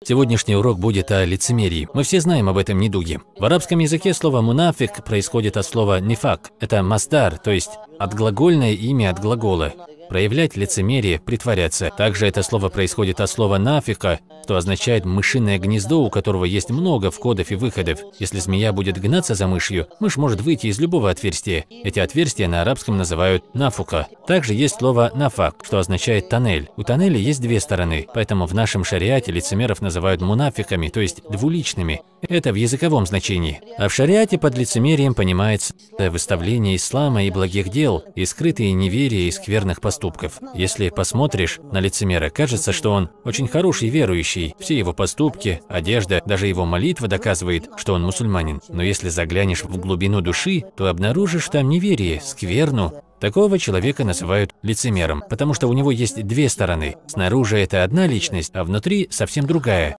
Сегодняшний урок будет о лицемерии. Мы все знаем об этом недуге. В арабском языке слово «мунафик» происходит от слова «нифак». Это масдар, то есть отглагольное имя от глагола. Проявлять лицемерие, притворяться. Также это слово происходит от слова «нафика», что означает мышиное гнездо, у которого есть много входов и выходов. Если змея будет гнаться за мышью, мышь может выйти из любого отверстия. Эти отверстия на арабском называют нафука. Также есть слово «нафак», что означает «тоннель». У тоннеля есть две стороны, поэтому в нашем шариате лицемеров называют мунафиками, то есть двуличными. Это в языковом значении. А в шариате под лицемерием понимается выставление ислама и благих дел, и скрытые неверия и скверных поступков. Если посмотришь на лицемера, кажется, что он очень хороший верующий. Все его поступки, одежда, даже его молитва доказывает, что он мусульманин. Но если заглянешь в глубину души, то обнаружишь там неверие, скверну. Такого человека называют лицемером, потому что у него есть две стороны. Снаружи это одна личность, а внутри совсем другая.